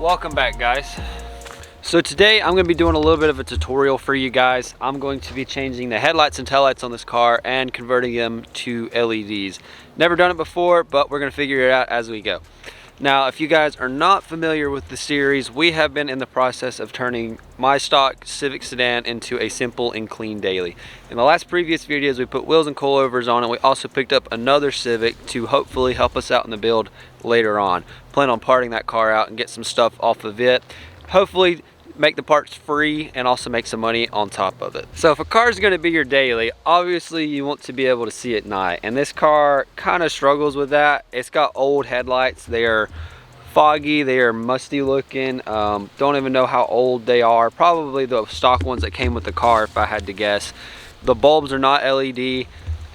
Welcome back, guys. So today I'm going to be doing a little bit of a tutorial for you guys. I'm going to be changing the headlights and taillights on this car and converting them to LEDs. Never done it before, but we're going to figure it out as we go. Now, if you guys are not familiar with the series, we have been in the process of turning my stock Civic sedan into a simple and clean daily. In the last previous videos, we put wheels and coilovers on it. We also picked up another Civic to hopefully help us out in the build later on. Plan on parting that car out and get some stuff off of it. Hopefully make the parts free and also make some money on top of it. So if a car is going to be your daily, obviously you want to be able to see at night, and this car kind of struggles with that. It's got old headlights. They are foggy, they are musty looking. Don't even know how old they are. Probably the stock ones that came with the car, if I had to guess. The bulbs are not LED,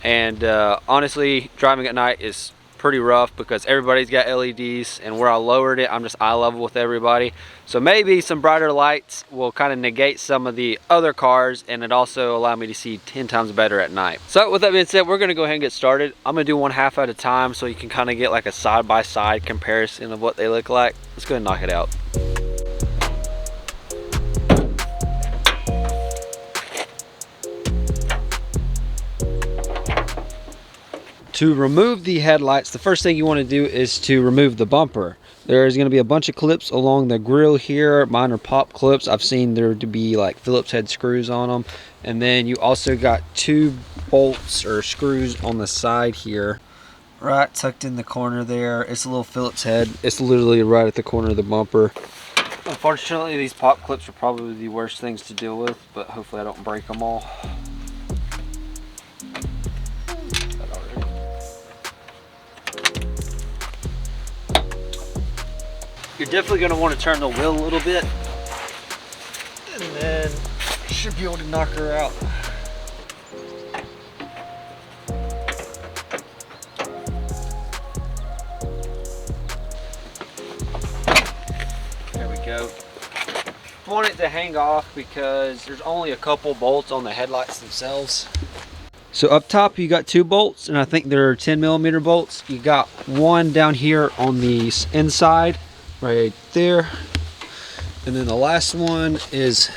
and honestly, driving at night is pretty rough because everybody's got LEDs, and where I lowered it, I'm just eye level with everybody. So maybe some brighter lights will kind of negate some of the other cars, and it also allow me to see 10 times better at night. So with that being said, we're going to go ahead and get started. I'm going to do one half at a time so you can kind of get like a side-by-side comparison of what they look like. Let's go ahead and knock it out. To remove the headlights, the first thing you want to do is to remove the bumper. There's going to be a bunch of clips along the grill here. Mine are pop clips. I've seen there to be like Phillips head screws on them. And then you also got 2 bolts or screws on the side here. Right tucked in the corner there. It's a little Phillips head. It's literally right at the corner of the bumper. Unfortunately, these pop clips are probably the worst things to deal with, but hopefully I don't break them all. You're definitely going to want to turn the wheel a little bit, and then you should be able to knock her out. There we go. I want it to hang off because there's only a couple bolts on the headlights themselves. So up top you got 2 bolts, and I think they're 10mm bolts. You got one down here on the inside right there, and then the last one is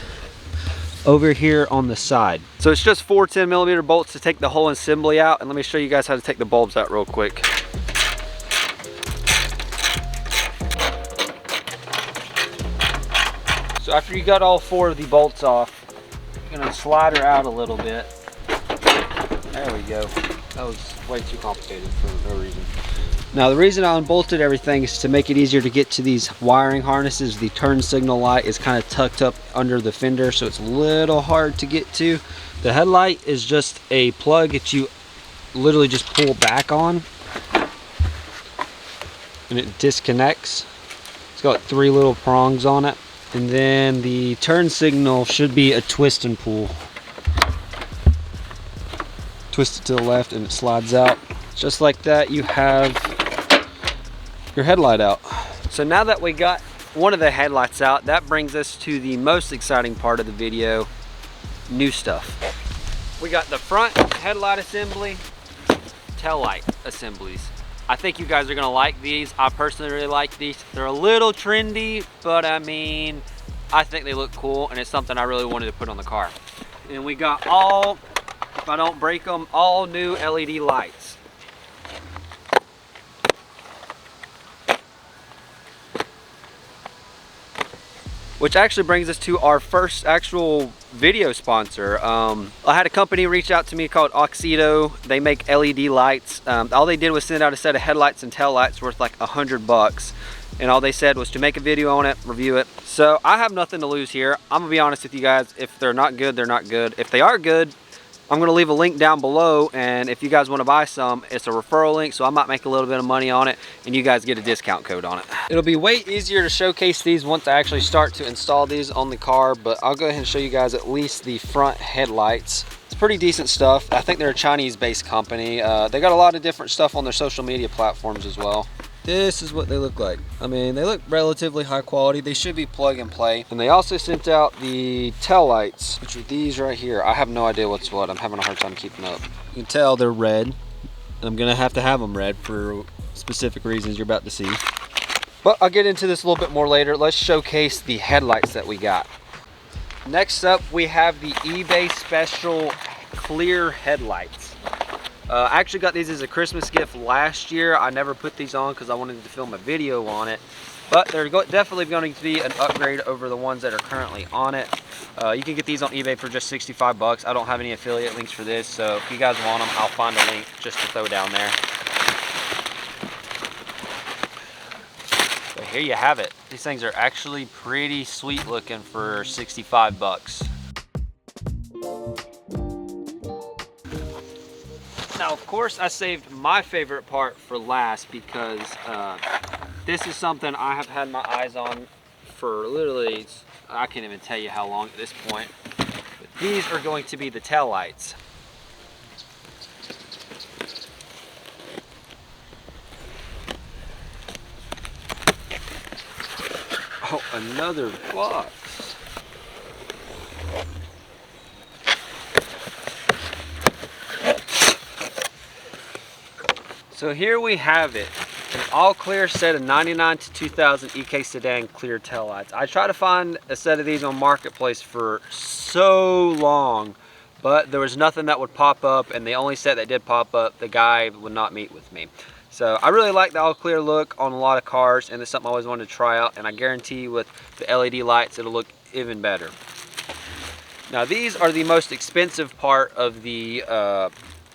over here on the side. So it's just 4 10mm bolts to take the whole assembly out, and let me show you guys how to take the bulbs out real quick. So after you got all 4 of the bolts off, you're gonna slide her out a little bit. There we go. That was way too complicated for no reason. Now the reason I unbolted everything is to make it easier to get to these wiring harnesses. The turn signal light is kind of tucked up under the fender, so it's a little hard to get to. The headlight is just a plug that you literally just pull back on, and it disconnects. It's got 3 little prongs on it. And then the turn signal should be a twist and pull. Twist it to the left and it slides out. Just like that, you have your headlight out. So now that we got one of the headlights out, that brings us to the most exciting part of the video, new stuff. We got the front headlight assembly, tail light assemblies. I think you guys are gonna like these. I personally really like these. They're a little trendy, but I mean, I think they look cool, and it's something I really wanted to put on the car. And we got all, if I don't break them, all new LED lights. Which actually brings us to our first actual video sponsor. I had a company reach out to me called Oxido. They make LED lights. All they did was send out a set of headlights and tail lights worth like $100. And all they said was to make a video on it, review it. So I have nothing to lose here. I'm gonna be honest with you guys. If they're not good, they're not good. If they are good, I'm gonna leave a link down below, and if you guys wanna buy some, it's a referral link, so I might make a little bit of money on it, and you guys get a discount code on it. It'll be way easier to showcase these once I actually start to install these on the car, but I'll go ahead and show you guys at least the front headlights. It's pretty decent stuff. I think they're a Chinese-based company. They got a lot of different stuff on their social media platforms as well. This is what they look like. I mean, they look relatively high quality. They should be plug and play. And they also sent out the tail lights, which are these right here. I have no idea what's what. I'm having a hard time keeping up. You can tell they're red. I'm gonna have to have them red for specific reasons you're about to see. But I'll get into this a little bit more later. Let's showcase the headlights that we got. Next up, we have the eBay special clear headlights. I actually got these as a Christmas gift last year. I never put these on because I wanted to film a video on it. But they're definitely going to be an upgrade over the ones that are currently on it. You can get these on eBay for just 65 bucks. I don't have any affiliate links for this, so if you guys want them, I'll find a link just to throw down there. But here you have it. These things are actually pretty sweet looking for 65 bucks. Now, of course, I saved my favorite part for last because this is something I have had my eyes on for literally, I can't even tell you how long at this point. But these are going to be the tail lights. Oh, another box. So here we have it, an all clear set of 99 to 2000 EK sedan clear taillights. I tried to find a set of these on Marketplace for so long, but there was nothing that would pop up, and the only set that did pop up, the guy would not meet with me. So I really like the all clear look on a lot of cars, and it's something I always wanted to try out, and I guarantee with the LED lights it'll look even better. Now these are the most expensive part of the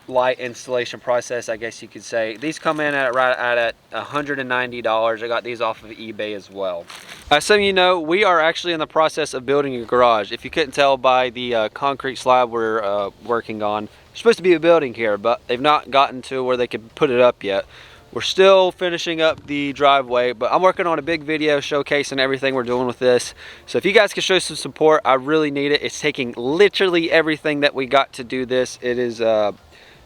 light installation process, I guess you could say. These come in at right at $190. I got these off of eBay as well. As some of you know, we are actually in the process of building a garage. If you couldn't tell by the concrete slab we're working on, there's supposed to be a building here, but they've not gotten to where they could put it up yet. We're still finishing up the driveway, but I'm working on a big video showcasing everything we're doing with this. So if you guys can show some support, I really need it. It's taking literally everything that we got to do this. It is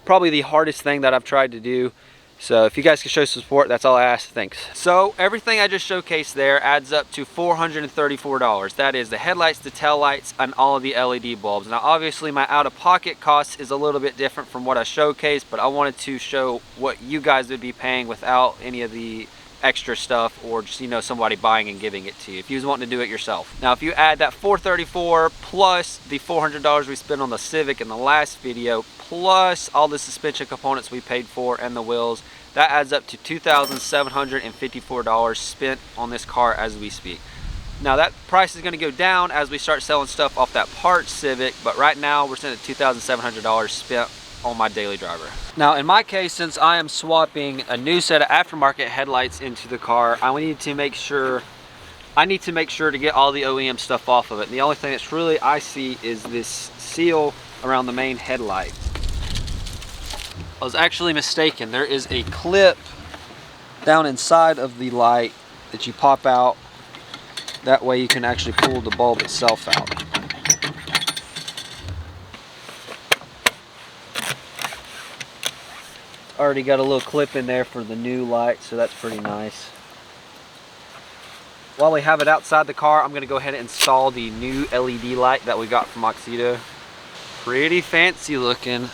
probably the hardest thing that I've tried to do. So if you guys can show some support, that's all I ask. Thanks. So everything I just showcased there adds up to $434. That is the headlights, the tail lights, and all of the LED bulbs. Now obviously my out-of-pocket cost is a little bit different from what I showcased, but I wanted to show what you guys would be paying without any of the extra stuff, or just, you know, somebody buying and giving it to you if you was wanting to do it yourself. Now if you add that $434 plus the $400 we spent on the Civic in the last video, plus all the suspension components we paid for and the wheels, that adds up to $2,754 spent on this car as we speak. Now that price is going to go down as we start selling stuff off that parts Civic, but right now we're sitting at $2,700 spent on my daily driver. Now in my case, since I am swapping a new set of aftermarket headlights into the car, I need to make sure to get all the OEM stuff off of it. And the only thing that's really icy is this seal around the main headlight. I was actually mistaken. There is a clip down inside of the light that you pop out. That way you can actually pull the bulb itself out. Already got a little clip in there for the new light, so that's pretty nice. While we have it outside the car, I'm going to go ahead and install the new LED light that we got from Oxido. Pretty fancy looking.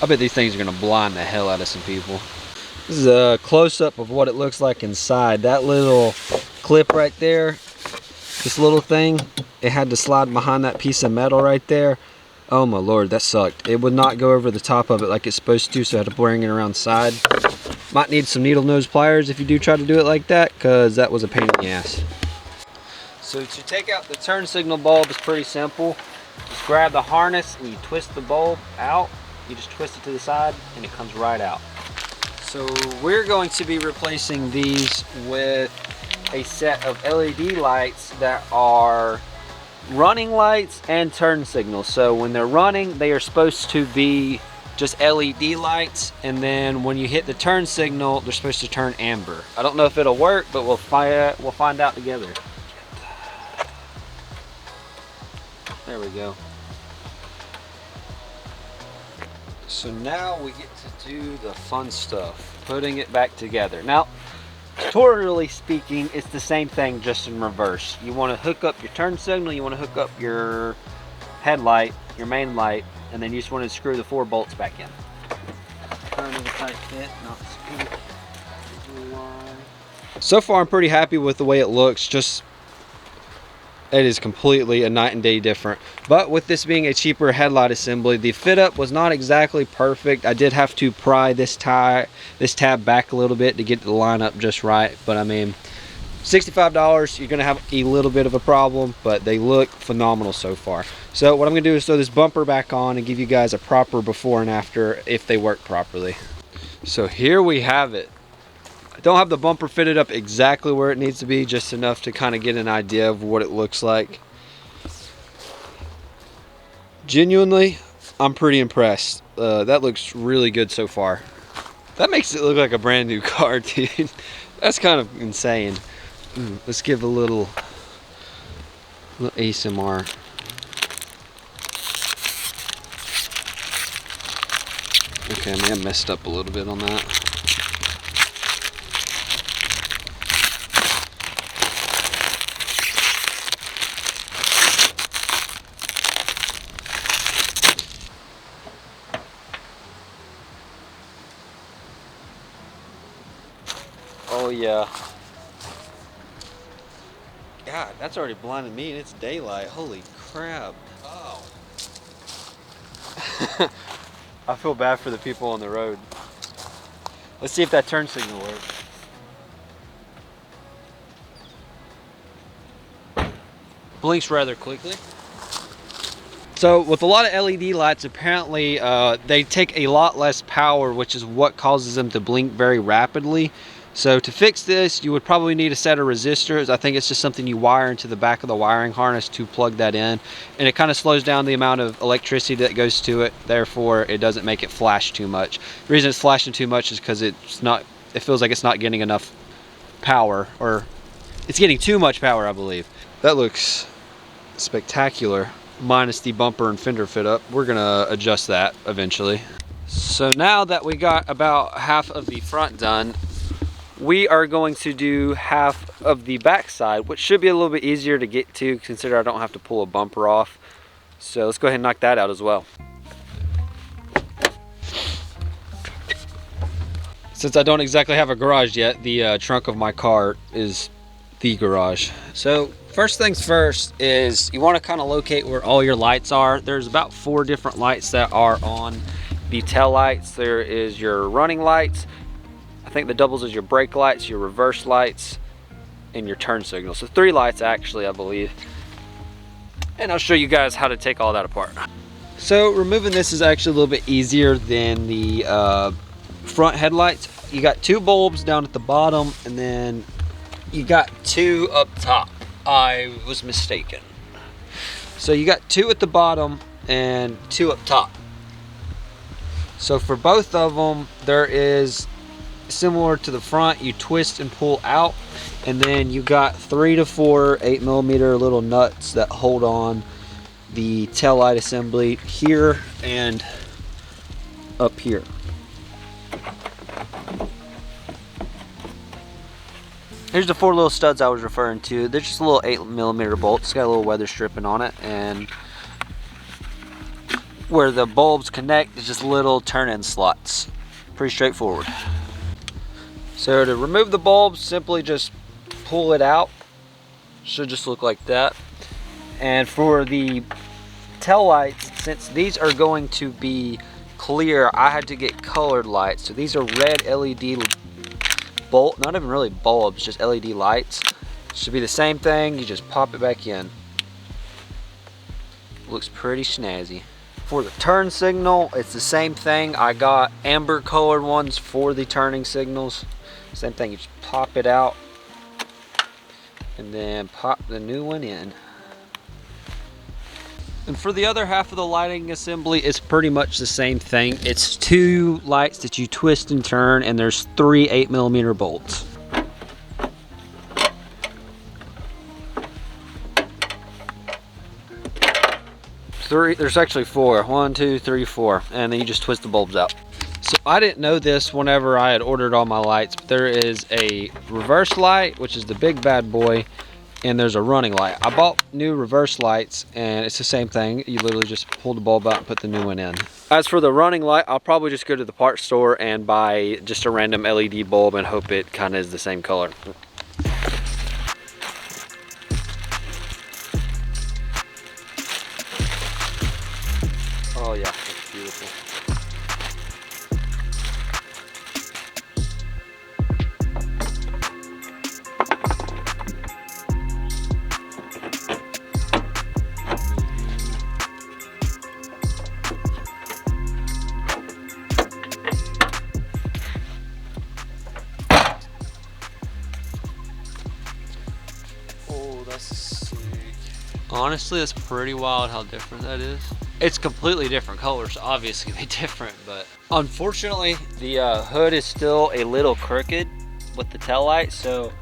I bet these things are going to blind the hell out of some people. This is a close-up of what it looks like inside. That little clip right there, this little thing, it had to slide behind that piece of metal right there. Oh my lord, that sucked. It would not go over the top of it like it's supposed to, so I had to bring it around the side. Might need some needle nose pliers if you do try to do it like that, because that was a pain in the ass. So to take out the turn signal bulb is pretty simple. Just grab the harness and you twist the bulb out. You just twist it to the side and it comes right out. So we're going to be replacing these with a set of LED lights that are running lights and turn signals. So when they're running, they are supposed to be just LED lights, and then when you hit the turn signal, they're supposed to turn amber. I don't know if it'll work, but we'll find out together. There we go. So now we get to do the fun stuff, putting it back together. Now, tutorially speaking, it's the same thing, just in reverse. You want to hook up your turn signal, you want to hook up your headlight, your main light, and then you just want to screw the 4 bolts back in. kind of a tight fit, not speed. So far I'm pretty happy with the way it looks. Just it is completely a night and day different. But with this being a cheaper headlight assembly, the fit up was not exactly perfect. I did have to pry this tab back a little bit to get the line up just right. But I mean, $65, you're gonna have a little bit of a problem, but they look phenomenal so far. So what I'm gonna do is throw this bumper back on and give you guys a proper before and after if they work properly. So here we have it. I don't have the bumper fitted up exactly where it needs to be, just enough to kind of get an idea of what it looks like. Genuinely, I'm pretty impressed. That looks really good so far. That makes it look like a brand new car, dude. That's kind of insane. Let's give a little ASMR. Okay, I may have messed up a little bit on that. Oh yeah. God, that's already blinding me and it's daylight. Holy crap. Oh. I feel bad for the people on the road. Let's see if that turn signal works. Blinks rather quickly. So with a lot of LED lights, apparently they take a lot less power, which is what causes them to blink very rapidly. So to fix this, you would probably need a set of resistors. I think it's just something you wire into the back of the wiring harness to plug that in. And it kind of slows down the amount of electricity that goes to it. Therefore, it doesn't make it flash too much. The reason it's flashing too much is because it feels like it's not getting enough power, or it's getting too much power, I believe. That looks spectacular, minus the bumper and fender fit up. We're gonna adjust that eventually. So now that we got about half of the front done, we are going to do half of the back side, which should be a little bit easier to get to, consider I don't have to pull a bumper off. So let's go ahead and knock that out as well. Since I don't exactly have a garage yet, the trunk of my car is the garage. So first things first is you want to kind of locate where all your lights are. There's about 4 different lights that are on the tail lights. There is your running lights, I think the doubles is your brake lights, your reverse lights, and your turn signal. So 3 lights actually, I believe. And I'll show you guys how to take all that apart. So removing this is actually a little bit easier than the front headlights. You got 2 bulbs down at the bottom, and then you got 2 up top. I was mistaken. So you got 2 at the bottom and 2 up top. So for both of them, there is, similar to the front, you twist and pull out, and then you got 3 to 4 8mm little nuts that hold on the tail light assembly here and up here. Here's the 4 little studs I was referring to. They're just little 8mm bolts. It's got a little weather stripping on it, and where the bulbs connect is just little turn-in slots. Pretty straightforward. So to remove the bulbs, simply just pull it out. Should just look like that. And for the tail lights, since these are going to be clear, I had to get colored lights. So these are red LED bulb, not even really bulbs, just LED lights. Should be the same thing, you just pop it back in. Looks pretty snazzy. For the turn signal, it's the same thing. I got amber colored ones for the turning signals. Same thing, you just pop it out and then pop the new one in. And for the other half of the lighting assembly, it's pretty much the same thing. It's 2 lights that you twist and turn, and there's 3 8mm bolts. There's actually 4. 1, 2, 3, 4, and then you just twist the bulbs out. So I didn't know this whenever I had ordered all my lights, but there is a reverse light, which is the big bad boy, and there's a running light. I bought new reverse lights, and it's the same thing. You literally just pull the bulb out and put the new one in. As for the running light, I'll probably just go to the parts store and buy just a random LED bulb and hope it kind of is the same color. Oh yeah, that's beautiful. Oh, that's sick. Honestly, it's pretty wild how different that is. It's completely different colors, obviously they're different, but unfortunately the hood is still a little crooked with the tail light. So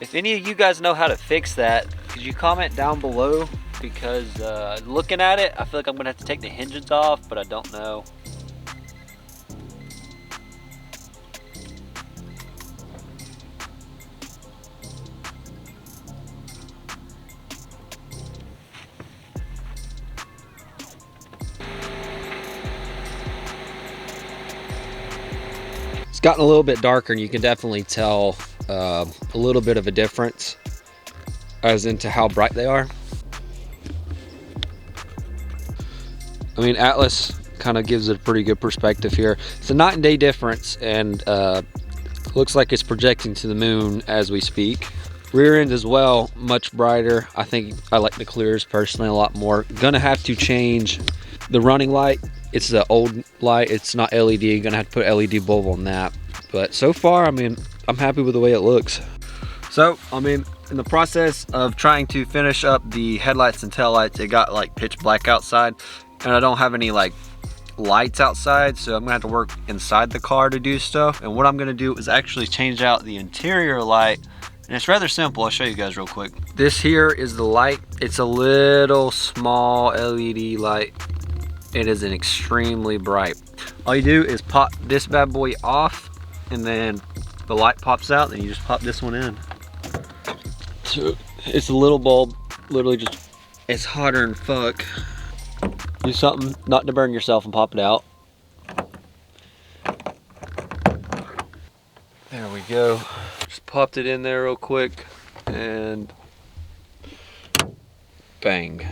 if any of you guys know how to fix that, could you comment down below? Because looking at it, I feel like I'm gonna have to take the hinges off, but I don't know. It's gotten a little bit darker, and you can definitely tell a little bit of a difference as into how bright they are. I mean, Atlas kind of gives it a pretty good perspective here. It's a night and day difference, and looks like it's projecting to the moon as we speak. Rear end as well, much brighter. I think I like the clears personally a lot more. Gonna have to change the running light. It's the old light, it's not LED. Gonna have to put LED bulb on that. But so far, I mean, I'm happy with the way it looks. So, I mean, in the process of trying to finish up the headlights and taillights, it got like pitch black outside, and I don't have any like lights outside, so I'm gonna have to work inside the car to do stuff. And what I'm gonna do is actually change out the interior light, and it's rather simple. I'll show you guys real quick. This here is the light. It's a little small LED light. It is an extremely bright. All you do is pop this bad boy off, and then the light pops out, and you just pop this one in. So it's a little bulb, literally just, it's hotter than fuck. Do something not to burn yourself and pop it out. There we go. Just popped it in there real quick, and bang.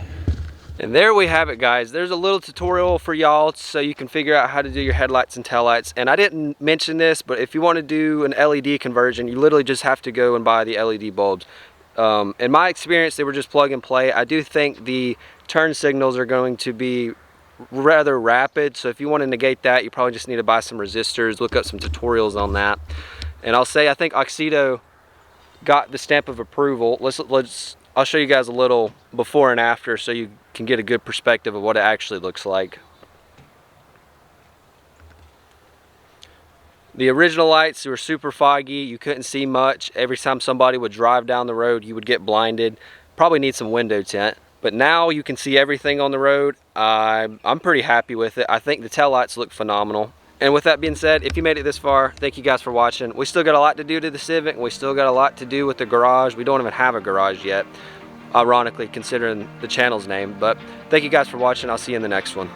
And there we have it, guys. There's a little tutorial for y'all so you can figure out how to do your headlights and taillights. And I didn't mention this, but if you want to do an LED conversion, you literally just have to go and buy the LED bulbs. In my experience, they were just plug and play. I do think the turn signals are going to be rather rapid, so if you want to negate that, you probably just need to buy some resistors, look up some tutorials on that. And I'll say, I think Oxido got the stamp of approval. I'll show you guys a little before and after so you can get a good perspective of what it actually looks like. The original lights were super foggy. You couldn't see much. Every time somebody would drive down the road, you would get blinded. Probably need some window tint. But now you can see everything on the road. I'm pretty happy with it. I think the taillights look phenomenal. And with that being said, if you made it this far, thank you guys for watching. We still got a lot to do to the Civic, and we still got a lot to do with the garage. We don't even have a garage yet, ironically, considering the channel's name. But thank you guys for watching. I'll see you in the next one.